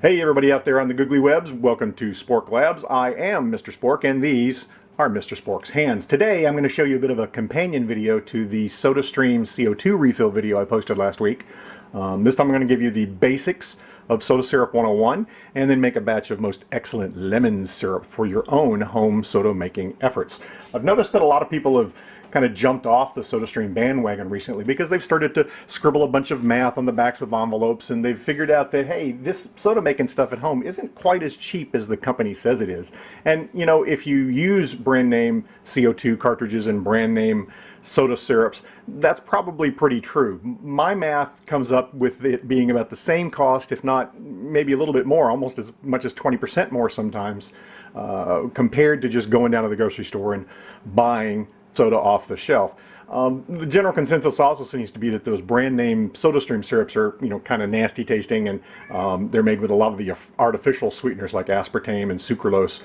Hey everybody out there on the googly webs, welcome to Spork Labs. I am Mr. Spork and these are Mr. Spork's hands. Today I'm going to show you a bit of a companion video to the SodaStream CO2 refill video I posted last week. This time I'm going to give you the basics of soda syrup 101 and then make a batch of most excellent lemon syrup for your own home soda making efforts. I've noticed that a lot of people have kind of jumped off the SodaStream bandwagon recently because they've started to scribble a bunch of math on the backs of envelopes, and they've figured out that, hey, this soda making stuff at home isn't quite as cheap as the company says it is. And you know, if you use brand name CO2 cartridges and brand name soda syrups, that's probably pretty true. My math comes up with it being about the same cost, if not maybe a little bit more, almost as much as 20% more sometimes, compared to just going down to the grocery store and buying soda off the shelf. The general consensus also seems to be that those brand name SodaStream syrups are, you know, kind of nasty tasting, and they're made with a lot of the artificial sweeteners like aspartame and sucralose,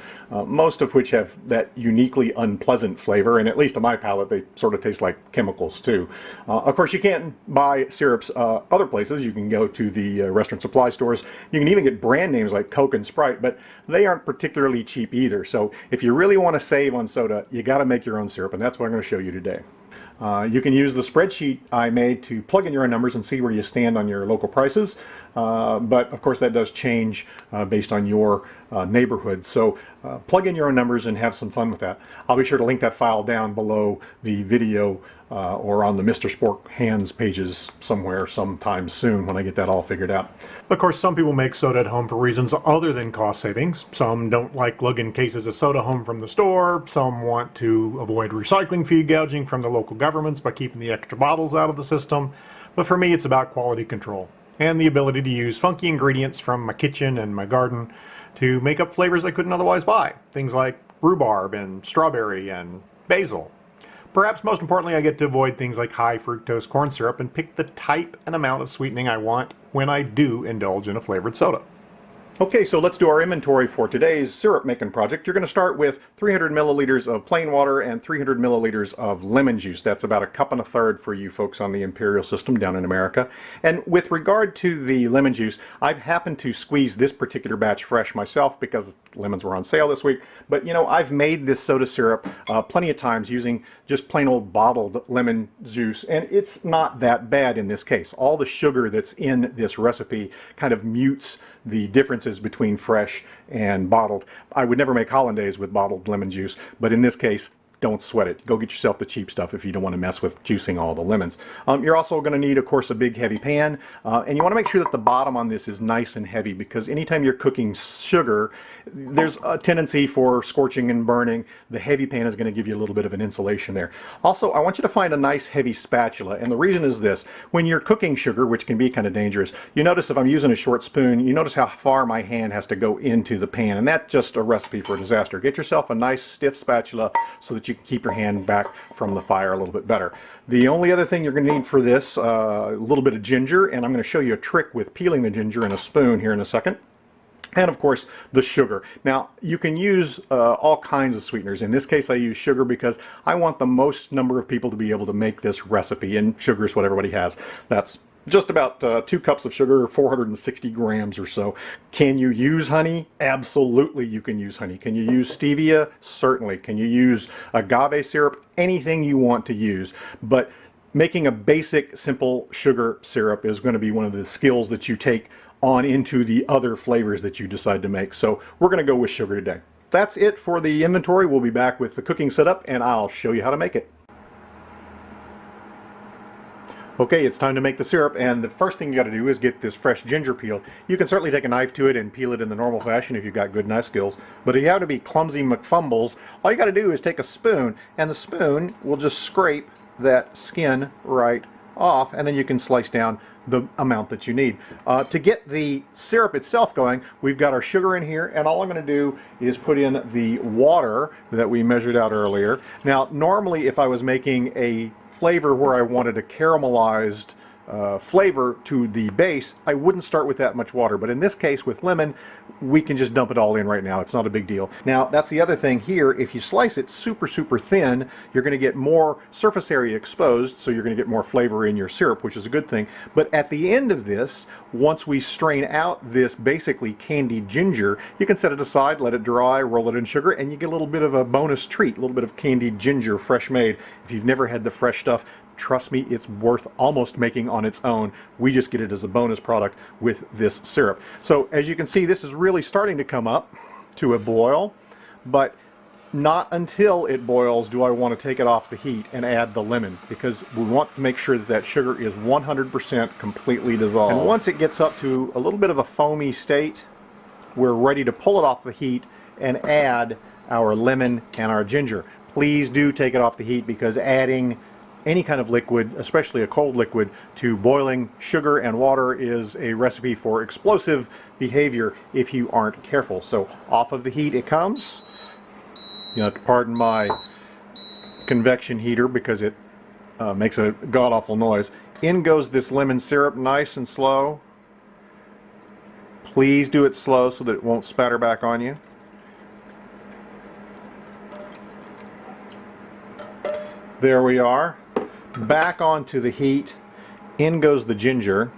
most of which have that uniquely unpleasant flavor, and at least to my palate they sort of taste like chemicals too. Of course, you can't buy syrups other places. You can go to the restaurant supply stores. You can even get brand names like Coke and Sprite, but they aren't particularly cheap either. So if you really want to save on soda, you got to make your own syrup, and that's what I'm going to show you today. You can use the spreadsheet I made to plug in your own numbers and see where you stand on your local prices, but of course that does change based on your neighborhood. So plug in your own numbers and have some fun with that. I'll be sure to link that file down below the video or on the Mr. Spork Hands pages somewhere sometime soon when I get that all figured out. Of course, some people make soda at home for reasons other than cost savings. Some don't like lugging cases of soda home from the store. Some want to avoid recycling fee gouging from the local governments by keeping the extra bottles out of the system. But for me, it's about quality control and the ability to use funky ingredients from my kitchen and my garden to make up flavors I couldn't otherwise buy. Things like rhubarb and strawberry and basil. Perhaps most importantly, I get to avoid things like high fructose corn syrup and pick the type and amount of sweetening I want when I do indulge in a flavored soda. Okay, so let's do our inventory for today's syrup making project. You're going to start with 300 milliliters of plain water and 300 milliliters of lemon juice. That's about 1 1/3 cups for you folks on the imperial system down in America. And with regard to the lemon juice, I've happened to squeeze this particular batch fresh myself because lemons were on sale this week. But you know, I've made this soda syrup plenty of times using just plain old bottled lemon juice, and it's not that bad in this case. All the sugar that's in this recipe kind of mutes the differences between fresh and bottled. I would never make hollandaise with bottled lemon juice, but in this case, don't sweat it. Go get yourself the cheap stuff if you don't want to mess with juicing all the lemons. You're also going to need, of course, a big heavy pan, and you want to make sure that the bottom on this is nice and heavy, because anytime you're cooking sugar, there's a tendency for scorching and burning. The heavy pan is going to give you a little bit of an insulation there. Also, I want you to find a nice heavy spatula, and the reason is this. When you're cooking sugar, which can be kind of dangerous, you notice if I'm using a short spoon, you notice how far my hand has to go into the pan, and that's just a recipe for disaster. Get yourself a nice stiff spatula so that you can keep your hand back from the fire a little bit better. The only other thing you're going to need for this, a little bit of ginger, and I'm going to show you a trick with peeling the ginger in a spoon here in a second. And of course, the sugar. Now, you can use all kinds of sweeteners. In this case, I use sugar because I want the most number of people to be able to make this recipe, and sugar is what everybody has. That's just about 2 cups of sugar, 460 grams or so. Can you use honey? Absolutely you can use honey. Can you use stevia? Certainly. Can you use agave syrup? Anything you want to use. But making a basic, simple sugar syrup is going to be one of the skills that you take on into the other flavors that you decide to make. So we're going to go with sugar today. That's it for the inventory. We'll be back with the cooking setup, and I'll show you how to make it. Okay, it's time to make the syrup, and the first thing you got to do is get this fresh ginger peeled. You can certainly take a knife to it and peel it in the normal fashion if you've got good knife skills, but if you have to be clumsy McFumbles, all you got to do is take a spoon, and the spoon will just scrape that skin right off, and then you can slice down the amount that you need. To get the syrup itself going, we've got our sugar in here, and all I'm going to do is put in the water that we measured out earlier. Now, normally if I was making a flavor where I wanted a caramelized flavor to the base, I wouldn't start with that much water. But in this case, with lemon, we can just dump it all in right now. It's not a big deal. Now, that's the other thing here. If you slice it super, super thin, you're going to get more surface area exposed, so you're going to get more flavor in your syrup, which is a good thing. But at the end of this, once we strain out this basically candied ginger, you can set it aside, let it dry, roll it in sugar, and you get a little bit of a bonus treat, a little bit of candied ginger, fresh made. If you've never had the fresh stuff, trust me, it's worth almost making on its own. We just get it as a bonus product with this syrup. So as you can see, this is really starting to come up to a boil, but not until it boils do I want to take it off the heat and add the lemon, because we want to make sure that that sugar is 100% completely dissolved. And once it gets up to a little bit of a foamy state, we're ready to pull it off the heat and add our lemon and our ginger. Please do take it off the heat, because adding any kind of liquid, especially a cold liquid, to boiling sugar and water is a recipe for explosive behavior if you aren't careful. So off of the heat it comes. You have to pardon my convection heater because it makes a god-awful noise. In goes this lemon syrup, nice and slow. Please do it slow so that it won't spatter back on you. There we are. Back onto the heat. In goes the ginger.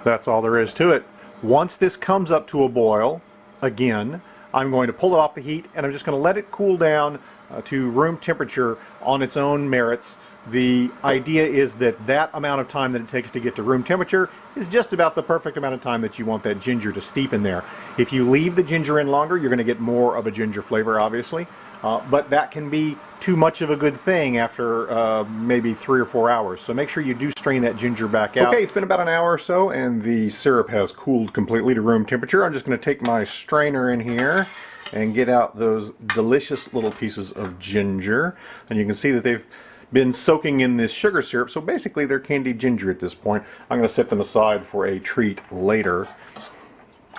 That's all there is to it. Once this comes up to a boil, again, I'm going to pull it off the heat and I'm just going to let it cool down to room temperature on its own merits. The idea is that that amount of time that it takes to get to room temperature is just about the perfect amount of time that you want that ginger to steep in there. If you leave the ginger in longer, you're going to get more of a ginger flavor, obviously. But that can be too much of a good thing after maybe 3 or 4 hours. So make sure you do strain that ginger back out. Okay, it's been about an hour or so and the syrup has cooled completely to room temperature. I'm just going to take my strainer in here and get out those delicious little pieces of ginger. And you can see that they've been soaking in this sugar syrup, so basically they're candied ginger at this point. I'm going to set them aside for a treat later.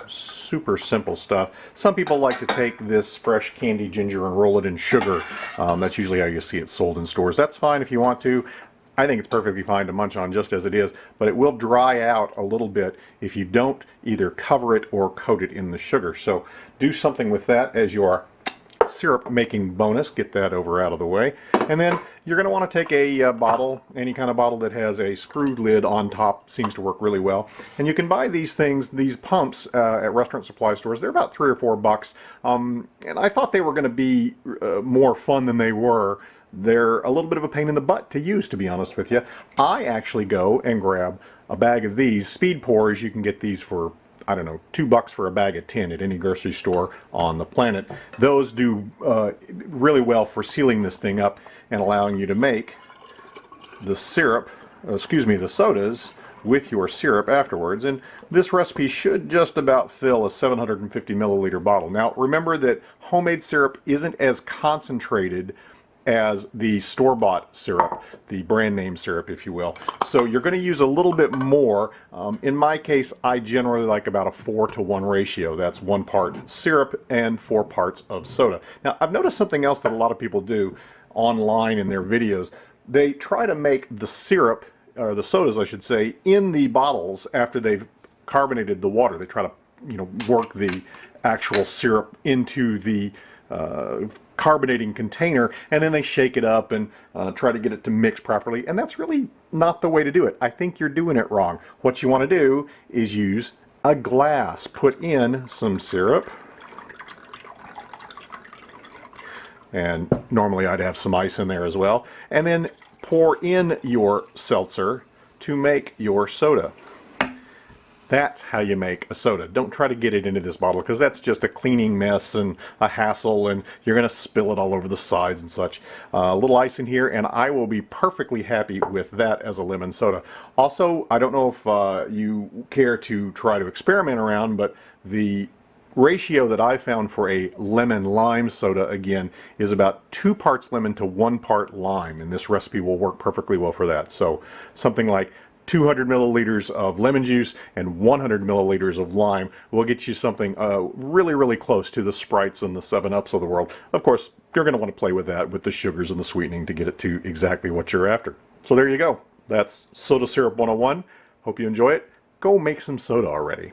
Super simple stuff. Some people like to take this fresh candied ginger and roll it in sugar. That's usually how you see it sold in stores. That's fine if you want to. I think it's perfectly fine to munch on just as it is, but it will dry out a little bit if you don't either cover it or coat it in the sugar. So do something with that as your syrup making bonus. Get that over out of the way. And then you're going to want to take a bottle, any kind of bottle that has a screwed lid on top. Seems to work really well. And you can buy these things, these pumps at restaurant supply stores. They're about $3 or $4. And I thought they were going to be more fun than they were. They're a little bit of a pain in the butt to use, to be honest with you. I actually go and grab a bag of these speed pours. You can get these for, I don't know, $2 for a bag of 10 at any grocery store on the planet. Those do really well for sealing this thing up and allowing you to make the syrup, the sodas with your syrup afterwards. And this recipe should just about fill a 750 milliliter bottle. Now remember that homemade syrup isn't as concentrated as the store-bought syrup, the brand name syrup, if you will. So you're going to use a little bit more. In my case, I generally like about a 4-to-1 ratio. That's 1 part syrup and 4 parts of soda. Now, I've noticed something else that a lot of people do online in their videos. They try to make the syrup, or the sodas, I should say, in the bottles after they've carbonated the water. They try to, work the actual syrup into the carbonating container, and then they shake it up and try to get it to mix properly, and that's really not the way to do it. I think you're doing it wrong. What you want to do is use a glass. Put in some syrup, and normally I'd have some ice in there as well, and then pour in your seltzer to make your soda. That's how you make a soda. Don't try to get it into this bottle, because that's just a cleaning mess and a hassle, and you're going to spill it all over the sides and such. A little ice in here, and I will be perfectly happy with that as a lemon soda. Also, I don't know if you care to try to experiment around, but the ratio that I found for a lemon lime soda, again, is about 2 parts lemon to 1 part lime, and this recipe will work perfectly well for that. So something like 200 milliliters of lemon juice, and 100 milliliters of lime will get you something really, really close to the Sprites and the 7-Ups of the world. Of course, you're going to want to play with that, with the sugars and the sweetening, to get it to exactly what you're after. So there you go. That's Soda Syrup 101. Hope you enjoy it. Go make some soda already.